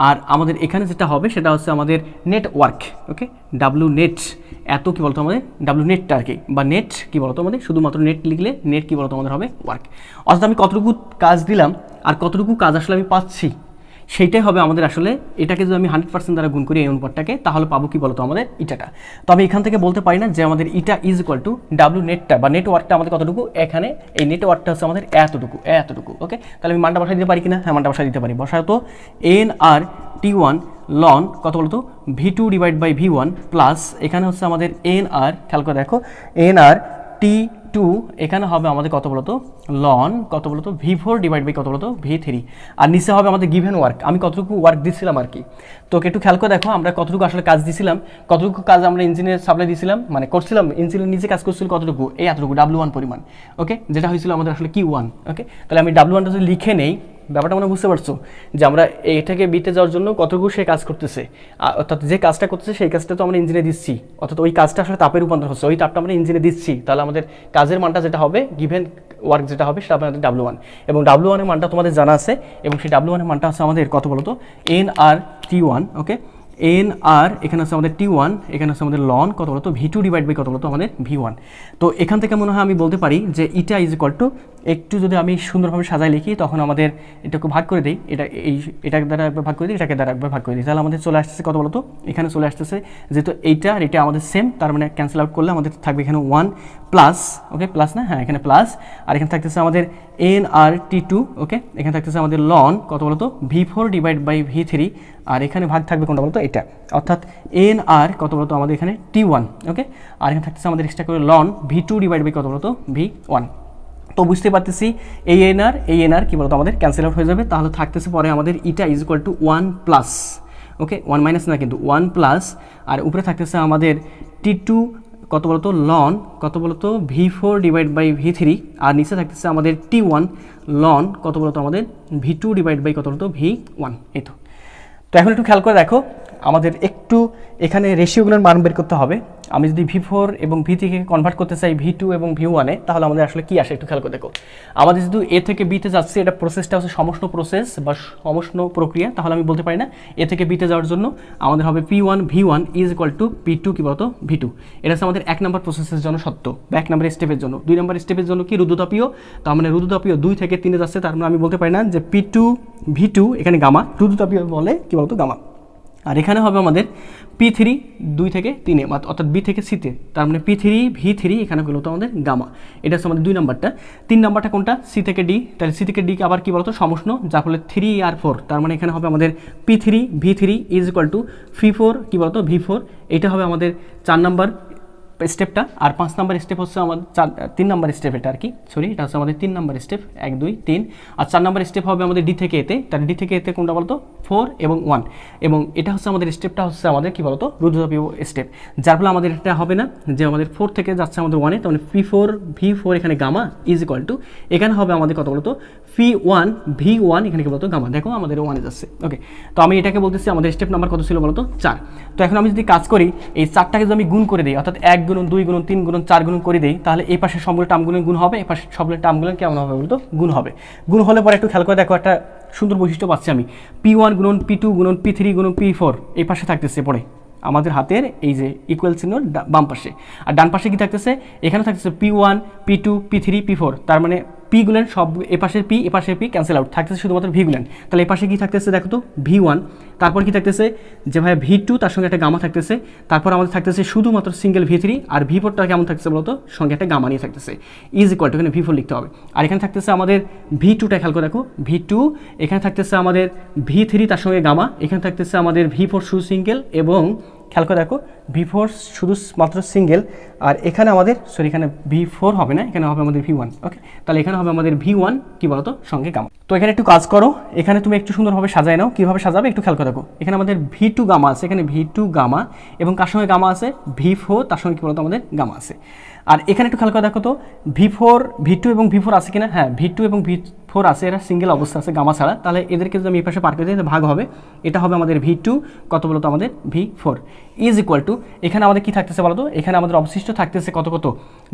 আর আমাদের এখানে যেটা হবে সেটা হচ্ছে আমাদের নেট ওয়ার্ক। ওকে, ডাব্লু নেট এত কি বলতো আমাদের, ডাব্লু নেটটা আর কি, বা নেট কি বলতো আমাদের, শুধুমাত্র নেট লিখলে নেট কি বলতো আমাদের হবে ওয়ার্ক। অর্থাৎ আমি কতটুকু কাজ দিলাম আর কতটুকু কাজ আসলে আমি পাচ্ছি, সেইটাই হবে আমাদের আসলে। এটাকে যদি আমি 100% দ্বারা গুণ করি এই অনুপাতটাকে, তাহলে পাবো কি বলতো আমাদের ইটাটা। তো আমি এখান থেকে বলতে পারি না যে আমাদের ইটা ইজ ইকুয়াল টু ডাব্লু নেটটা বা নেটওয়ার্কটা আমাদের কতটুকু, এখানে এই নেটওয়ার্কটা হচ্ছে আমাদের এতটুকু। ওকে, তাহলে আমি মানটা বসাই দিতে পারি কিনা, হ্যাঁ মানটা বসাই দিতে পারি। বসায় তো nRT1 ln কত বলতো V2 / V1 প্লাস, এখানে হচ্ছে আমাদের nR, খেয়াল করে দেখো nRT2, এখানে হবে আমাদের কত বলতো ln কত বলতো V4 / কত বলতো V3, আর নিচে হবে আমাদের গিভেন ওয়ার্ক, আমি কতটুকু ওয়ার্ক দিচ্ছিলাম আর কি। তো একটু খেয়াল করে দেখো, আমরা কতটুকু আসলে কাজ দিছিলাম, কতটুকু কাজ আমরা ইঞ্জিনের সাপ্লাই দিছিলাম, মানে করছিলাম, ইঞ্জিনের নিচে কাজ করছিল কতটুকু, এই এতটুকু W1 পরিমাণ। ওকে, যেটা হয়েছিল আমাদের আসলে Q1। ওকে, তাহলে আমি W1টা যদি লিখে নেই, ব্যাপারটা মনে বুঝতে পারছো যে আমরা এ থেকে বিতে যাওয়ার জন্য কতটুকু সে কাজ করতেছে, অর্থাৎ যে কাজটা করতেছে সেই কাজটা তো আমরা ইঞ্জিনে দিচ্ছি, অর্থাৎ ওই কাজটা আসলে তাপে রূপান্তর হচ্ছে, ওই তাপটা আমরা ইঞ্জিনে দিচ্ছি, তাহলে আমাদের কাজের মানটা যেটা হবে, গিভেন ওয়ার্ক যেটা হবে সেটা আমাদের W1, এবং W1 এর মানটা তোমাদের জানা আছে, এবং সেই W1 এর মানটা হচ্ছে আমাদের কত বলতো nRT1। ওকে, nR এখানে হচ্ছে আমাদের T1, এখানে হচ্ছে আমাদের ln কত বলতো V2 / কত বলতো আমাদের V1। তো এখান থেকে মনে হয় আমি বলতে পারি যে ইটা ইজ ইকুয়াল টু, একটু যদি আমি সুন্দরভাবে সাজাই লিখি, তখন আমাদের এটাকে ভাগ করে দিই, এটা দ্বারা একবার ভাগ করে দিই, এটাকে দ্বারা একবার ভাগ করে দিই, তাহলে আমাদের চলে আসতেছে কত বলতো, এখানে চলে আসতেছে যেহেতু এইটা আর এটা আমাদের সেম, তার মানে ক্যান্সেল আউট করলে আমাদের থাকবে এখানে 1 প্লাস, ওকে প্লাস না, হ্যাঁ এখানে প্লাস, আর এখানে থাকতেছে আমাদের nRT2। ওকে, এখানে থাকতেছে আমাদের ln কত বলতো V4 / V3, আর এখানে ভাগ থাকবে কোনটা বলতো এটা, অর্থাৎ nR কত বলতো আমাদের এখানে T1। ওকে, আর এখানে থাকতেছে আমাদের এক্সট্রা করে ln V2 / কত বলতো V1। তো বুঝতে পারতেছি এই এনআর কি বলতো আমাদের ক্যান্সেল আউট হয়ে যাবে, তাহলে থাকতেছে পরে আমাদের ইটা is equal to 1 plus okay 1 minus না কিন্তু 1 প্লাস, আর উপরে থাকতেছে আমাদের T2 কত বলতো লন কত বলতো V4 ডিভাইড বাই V3, আর নিচে থাকতেছে আমাদের T1 লন কত বলতো আমাদের V2 ডিভাইড বাই কত বলতো V1। এই তো এখন একটু খেয়াল করে দেখো, আমাদের একটু এখানে রেশিওগুলোর মান বের করতে হবে। আমি যদি V4 এবং V3 কে কনভার্ট করতে চাই V2 এবং V1 তাহলে আমাদের আসলে কি আসে একটু খেয়াল করে দেখো। আমাদের যদি এ থেকে বিতে যাচ্ছে, এটা প্রসেসটা হচ্ছে সমষ্ণ প্রসেস বা সমষ্ণ প্রক্রিয়া, তাহলে আমি বলতে পারি না এ থেকে বিতে যাওয়ার জন্য আমাদের হবে P1 V1 is equal two P2 কি বলতো V2। এটা হচ্ছে আমাদের 1 নম্বর প্রসেসের জন্য সত্য বা 1 নম্বর স্টেপের জন্য। 2 নম্বর স্টেপের জন্য কি রুদ্ধতাপীয়, তার মানে রুদ্ধতাপীয় 2 থেকে 3 এ যাচ্ছে, তার মানে আমি বলতে পারি না যে P2 V2 এখানে গামা, রুদ্ধতাপীয় বলে কি বলতো গামা। আর এখানে হবে আমাদের P3 2 থেকে 3 অর্থাৎ B থেকে Cতে, তার মানে P3 V3 এখানে হলো তো আমাদের গামা। এটা হচ্ছে আমাদের 2 নাম্বারটা। 3 নাম্বারটা কোনটা C থেকে D, তাহলে C থেকে D কে আবার কি বলতো সমষ্ণ, যার ফলে 3 আর 4, তার মানে এখানে হবে আমাদের P3 V3 is equal two V4 কি বলতো V4। এটা হবে আমাদের 4 নাম্বার স্টেপটা। আর 5 নাম্বার স্টেপ হচ্ছে আমাদের 3 নাম্বার স্টেপ, এটা আর কি সরি এটা হচ্ছে আমাদের 3 নাম্বার স্টেপ 1 2 3। আর 4 নাম্বার স্টেপ হবে আমাদের ডি থেকে এতে, তার ডি থেকে এতে কোনটা বলতো 4 এবং 1, এবং এটা হচ্ছে আমাদের স্টেপটা হচ্ছে আমাদের কি বলতো রুদ্ধতাপীয় স্টেপ, যার ফলে আমাদের এটা হবে না যে আমাদের 4 থেকে যাচ্ছে আমাদের 1 এ, তার মানে P4 V4 এখানে গামা ইজ ইকুয়াল টু এখানে হবে আমাদের কত বলতো P1 V1 এখানে কি বলতো গামা। দেখো আমাদের 1 এ যাচ্ছে। ওকে, তো আমি এটাকে বলতেছি আমাদের স্টেপ নাম্বার কত ছিল বলতো 4। তো এখন আমি যদি কাজ করি এই 4টাকে যদি আমি গুণ করে দিই, অর্থাৎ 1 গুণন 2 গুণন 3 গুণন 4 গুণন করে দিই, তাহলে এই পাশে সবগুলো টার্মগুলো গুণ হবে, এই পাশে সবগুলো টার্মগুলো কেমন হবে বলতো গুণ হবে। গুণ হলে পরে একটু খেয়াল করে দেখো একটা সুন্দর বৈশিষ্ট্য পাচ্ছি আমি, P1 গুণন P2 গুণন P3 গুণন P4 এই পাশে থাকতেছে পরে আমাদের হাতের এই যে ইকুয়াল চিহ্ন বাম পাশে, আর ডান পাশে কি থাকতেছে এখানে থাকতেছে P1 P2 P3 P4, তার মানে পি গুলেন সব এপাশের পি এপাশের পি ক্যান্সেল আউট, থাকতেছে শুধুমাত্র ভি গুলেন। তাহলে এপাশে কি থাকতেছে দেখো তো V1, তারপর কি থাকতেছে যে ভাই V2 তার সঙ্গে একটা গামা থাকতেছে, তারপর আমাদের থাকতেছে শুধুমাত্র সিঙ্গেল V3, আর V4টা কেমন থাকতেছে বলতো সঙ্গে একটা গামা নিয়ে থাকতেছে ইজ ইকুয়াল টু এখানে V4 লিখতে হবে। আর এখানে থাকতেছে আমাদের V2টা খেয়াল করে দেখো V2, এখানে থাকতেছে আমাদের V3 তার সঙ্গে গামা, এখানে থাকতেছে আমাদের V4 শুধু সিঙ্গেল, এবং খেয়াল করে দেখো V4 শুধু মাত্র সিঙ্গেল, আর এখানে আমাদের সরি এখানে V4 হবে না, এখানে হবে আমাদের V1। ওকে, তাহলে এখানে হবে আমাদের V1 কি বলতো সঙ্গে গামা। তো এখানে একটু কাজ করো, এখানে তুমি একটু সুন্দরভাবে সাজায় নাও, কীভাবে সাজাবে একটু খেয়াল করে দেখো। এখানে আমাদের V2 গামা আছে, এখানে V2 গামা, এবং কার সঙ্গে গামা আছে V4 তার সঙ্গে কি বলতো আমাদের গামা আছে। আর এখানে একটু খেয়াল করে দেখো তো V2 এবং V4 আছে কিনা, হ্যাঁ V2 এবং V4 আছে, এরা সিঙ্গেল অবস্থা আছে গামা ছাড়া, তাহলে এদেরকে যদি আমি এই পাশে পার করে দিই ভাগ হবে, এটা হবে আমাদের V2 কত বলতো আমাদের V4 ইজ ইকুয়াল টু এখানে আমাদের কি থাকতেছে বলতো, এখানে আমাদের অবশিষ্ট থাকতেছে কত কত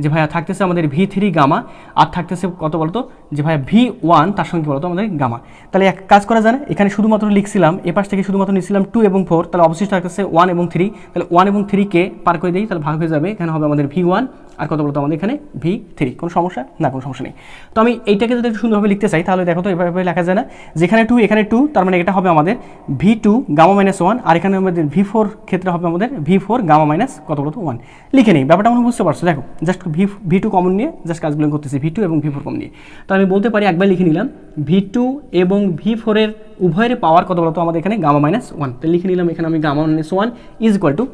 যে ভাইয়া থাকতেছে আমাদের V3 গামা, আর থাকতেছে কত বলতো যে ভাইয়া V1 তার সঙ্গে বলতো আমাদের গামা। তাহলে এক কাজ করা যায় না, এখানে শুধুমাত্র লিখছিলাম এপাশ থেকে শুধুমাত্র নিচ্ছিলাম 2 এবং 4, তাহলে অবশিষ্ট থাকতেছে 1 এবং 3, তাহলে 1 এবং 3কে পার করে দিই তাহলে ভাগ হয়ে যাবে, এখানে হবে আমাদের V1 আর কত বলতো আমাদের এখানে V3। কোনো সমস্যা না, কোনো সমস্যা নেই। তো আমি এইটাকে যদি একটু সুন্দরভাবে লিখতে চাই তাহলে দেখো তো এভাবে লেখা যায় না, যেখানে 2 এখানে 2, তার মানে এটা হবে আমাদের V2 গামা মাইনাস 1, আর এখানে আমাদের V4 ক্ষেত্রে হবে আমাদের V4 গামা মাইনাস কত বলতো 1। লিখে নিই, ব্যাপারটা মনে বুঝতে পারছো। দেখো জাস্ট V2 কমন নিয়ে জাস্ট কাজগুলো করতেছি, V2 এবং V4 কমন নিয়ে। তো আমি বলতে পারি একবার লিখে নিলাম V2 এবং V4 এর উভয়ের পাওয়ার কত বলতো আমাদের এখানে গামা মাইনাস 1, তো লিখে নিলাম এখানে আমি gamma minus 1 is equal to,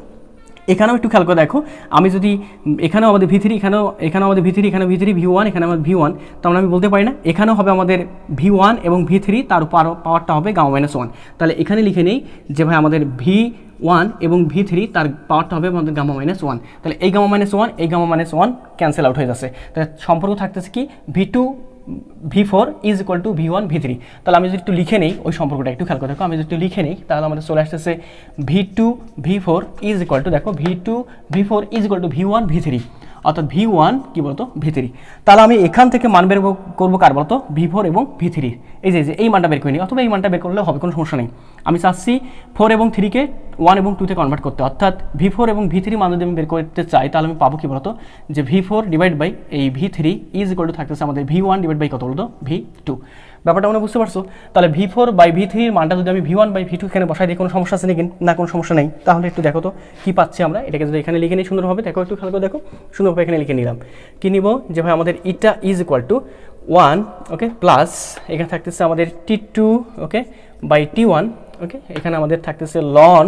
এখানেও একটু খেয়াল করে দেখো আমি যদি এখানেও আমাদের V3 এখানেও আমাদের V3 এখানে V3 V1 এখানে আমাদের V1, তাহলে আমি বলতে পারি না এখানেও হবে আমাদের V1 এবং V3 তার পাওয়ারটা হবে গামা মাইনাস 1, তাহলে এখানে লিখে নেই যে ভাই আমাদের V1 এবং V3 তার পাওয়ারটা হবে আমাদের গামা মাইনাস 1, তাহলে এই গামা মাইনাস 1 এই গামা মাইনাস 1 ক্যান্সেল আউট হয়ে যাচ্ছে, তাহলে সম্পর্ক থাকতেছে কি V2 V4 is equal two V1 V3। তাহলে আমি যদি একটু লিখে নেই ওই সম্পর্কটা একটু খেয়াল করে দেখো, আমি যদি একটু লিখে নেই তাহলে আমাদের চলে আসতেছে V2 V4 is equal two দেখো V2 V4 is equal two V1 V3, অর্থাৎ V1 কি বলতো V3। তাহলে আমি এখান থেকে মান বের করবো কার বলতো V4 এবং V3, এই যে এই মানটা বের করে নিই, অথবা এই মানটা বের করলে হবে, কোনো সমস্যা নেই। আমি চাচ্ছি 4 এবং 3কে 1 এবং 2তে কনভার্ট করতে, অর্থাৎ V4 এবং V3 মান যদি আমি বের করতে চাই তাহলে আমি পাবো কি বলতো যে V4 ডিভাইড বাই এই V3 ইজ ইকুয়াল টু থাকতেছে আমাদের V1 ডিভাইড বাই কত বলতো V2। ব্যাপারটা মনে বুঝতে পারছো? তাহলে V4 বাই V3 এর মানটা যদি আমি V1 বাই V2 এখানে বসাই দিই কোনো সমস্যা আছে নাকি না, কোনো সমস্যা নেই। তাহলে একটু দেখো তো কী পাচ্ছি আমরা, এটাকে যদি এখানে লিখে নিই সুন্দরভাবে, দেখো একটু খেয়াল করে দেখো সুন্দরভাবে এখানে লিখে নিলাম, কি নিব যে ভাই আমাদের ইটা is equal to 1 okay plus এখানে থাকতেছে আমাদের T2 ওকে বাই T1 ওকে, এখানে আমাদের থাকতেছে লন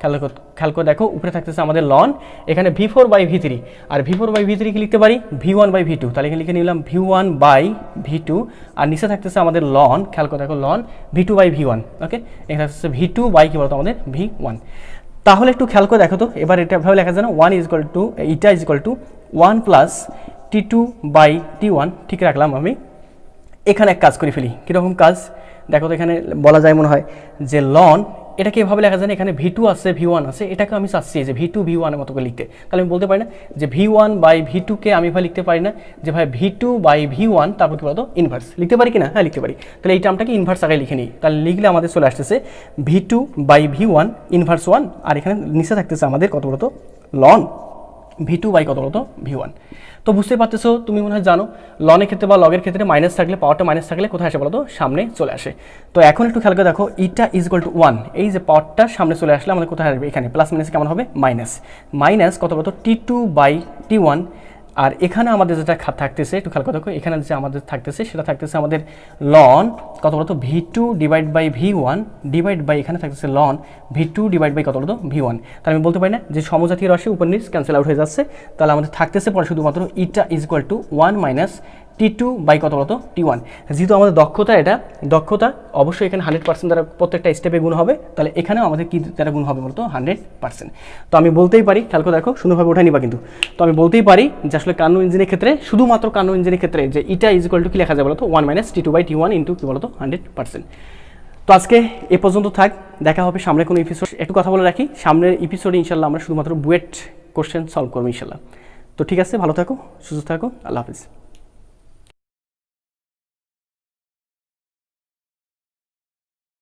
খেয়াল করে দেখো উপরে থাকতেছে আমাদের লন, এখানে v4/v3, আর v4/v3 কি লিখতে পারি v1/v2, তাহলে এখানে লিখে নিলাম v1/v2, আর নিচে থাকতেছে আমাদের লন, খেয়াল করে দেখো লন v2/v1, ওকে, এখানে থাকতেছে v2 বাই কি বলতো আমাদের v1। তাহলে একটু খেয়াল করে দেখো তো, এবার এটা ভাবে লেখা যায় না, 1 is equal to 1 plus t2/t1, ঠিক রাখলাম আমি। এখানে এক কাজ করে ফেলি, কীরকম কাজ দেখো তো, এখানে বলা যায় মনে হয় যে লন, এটাকে এভাবে লেখা যায় না, এখানে v2 আছে v1 আছে, এটাকে আমি চাচ্ছি যে v2 v1 এর মতো করে লিখতে, তাহলে আমি বলতে পারি না যে v1/v2 কে আমি ভাই লিখতে পারি না যে ভাই v2/v1 তারপর কি বলতো ইনভার্স, লিখতে পারি কি না? হ্যাঁ লিখতে পারি। তাহলে এই টার্মটাকে ইনভার্স আগে লিখে নিই, তাহলে লিখলে আমাদের চলে আসতেছে v2/v1 ইনভার্স 1, আর এখানে নিচে থাকতেছে আমাদের কত বলতো লন v2 বাই কত বলতো v1। তো বুঝতে পারতেছো, তুমি মনে হয় জানো লনের ক্ষেত্রে বা লগের ক্ষেত্রে মাইনাস থাকলে, পাওয়ারটা মাইনাস থাকলে কোথায় আসে বলতো সামনে চলে আসে। তো এখন একটু খেয়াল করে দেখো, ইটা ইজ ইকুয়াল টু 1, এই যে পাওয়ারটা সামনে চলে আসলে আমাদের কোথায় আসবে, এখানে প্লাস মাইনাস কেমন হবে মাইনাস কত বলতো t2/t1, আর এখানে আমাদের যেটা থাকতেছে একটু খেয়াল করে দেখো, এখানে যে আমাদের থাকতেছে সেটা থাকতেছে আমাদের লন কত বলতো v2 divide by v1 divide by এখানে থাকতেছে লন v2 ডিভাইড বাই কত বলতো v1। তাহলে আমি বলতে পারি না যে সমজাতীয় রাশি উপর নিচ ক্যান্সেল আউট হয়ে যাচ্ছে, তাহলে আমাদের থাকতেছে পরে শুধুমাত্র eta is equal to 1 minus t2 by কত বলতো t1। যেহেতু আমাদের দক্ষতা, এটা দক্ষতা অবশ্যই এখানে 100% দ্বারা প্রত্যেকটা স্টেপে গুণ হবে, তাহলে এখানেও আমাদের কি দ্বারা গুণ হবে বলতো 100%। তো আমি বলতেই পারি, খেয়াল করে দেখো সুন্দরভাবে উঠাই নিবা কিন্তু, তো আমি বলতেই পারি যে আসলে কার্নো ইঞ্জিনের ক্ষেত্রে, শুধুমাত্র কার্নো ইঞ্জিনের ক্ষেত্রে যে ইটা ইজ ইকুয়াল টু কি লেখা যায় বলতো 1 মাইনাস t2/t1 ইন্টু কি বলতো 100%। তো আজকে এ পর্যন্ত থাক, দেখা হবে সামনে কোনো এপিসোড। একটু কথা বলে রাখি, সামনের এপিসোডে ইনশাল্লাহ আমরা শুধুমাত্র বুয়েট কোশ্চেন সলভ করবো ইনশাল্লাহ। তো ঠিক আছে, ভালো থাকো, সুস্থ থাকো, আল্লাহ হাফিজ।